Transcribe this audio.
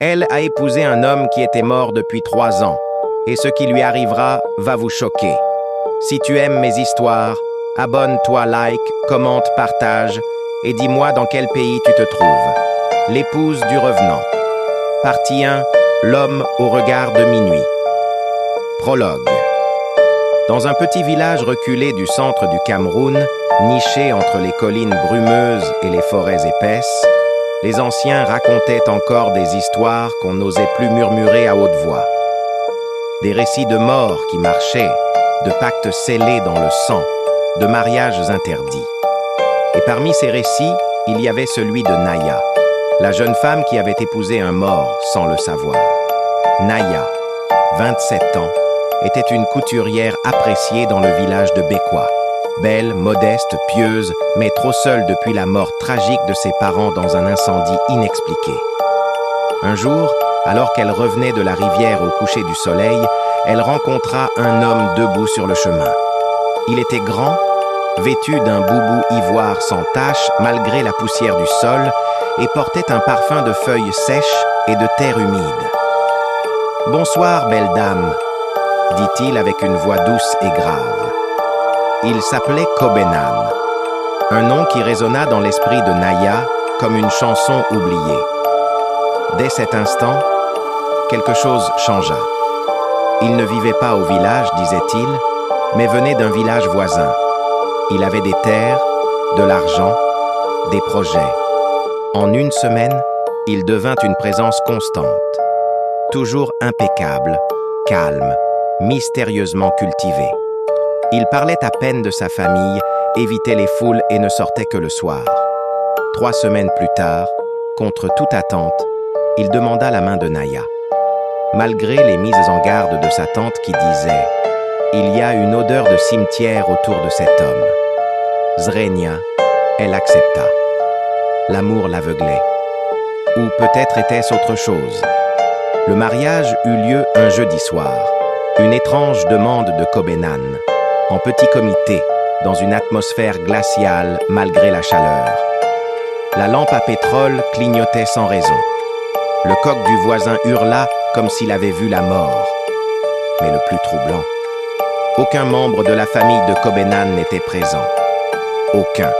Elle a épousé un homme qui était mort depuis 3 ans, et ce qui lui arrivera va vous choquer. Si tu aimes mes histoires, abonne-toi, like, commente, partage, et dis-moi dans quel pays tu te trouves. L'épouse du revenant. Partie 1. L'homme au regard de minuit. Prologue. Dans un petit village reculé du centre du Cameroun, niché entre les collines brumeuses et les forêts épaisses, les anciens racontaient encore des histoires qu'on n'osait plus murmurer à haute voix. Des récits de morts qui marchaient, de pactes scellés dans le sang, de mariages interdits. Et parmi ces récits, il y avait celui de Naya, la jeune femme qui avait épousé un mort sans le savoir. Naya, 27 ans, était une couturière appréciée dans le village de Bekwa. Belle, modeste, pieuse, mais trop seule depuis la mort tragique de ses parents dans un incendie inexpliqué. Un jour, alors qu'elle revenait de la rivière au coucher du soleil, elle rencontra un homme debout sur le chemin. Il était grand, vêtu d'un boubou ivoire sans tache malgré la poussière du sol, et portait un parfum de feuilles sèches et de terre humide. « Bonsoir, belle dame », dit-il avec une voix douce et grave. Il s'appelait Kobenan, un nom qui résonna dans l'esprit de Naya comme une chanson oubliée. Dès cet instant, quelque chose changea. Il ne vivait pas au village, disait-il, mais venait d'un village voisin. Il avait des terres, de l'argent, des projets. En une semaine, il devint une présence constante. Toujours impeccable, calme, mystérieusement cultivé. Il parlait à peine de sa famille, évitait les foules et ne sortait que le soir. 3 semaines plus tard, contre toute attente, il demanda la main de Naya. Malgré les mises en garde de sa tante qui disait « Il y a une odeur de cimetière autour de cet homme », Zrenia, elle accepta. L'amour l'aveuglait. Ou peut-être était-ce autre chose. Le mariage eut lieu un jeudi soir. Une étrange demande de Kobenan, en petit comité, dans une atmosphère glaciale malgré la chaleur. La lampe à pétrole clignotait sans raison. Le coq du voisin hurla comme s'il avait vu la mort. Mais le plus troublant, aucun membre de la famille de Kobenan n'était présent. Aucun.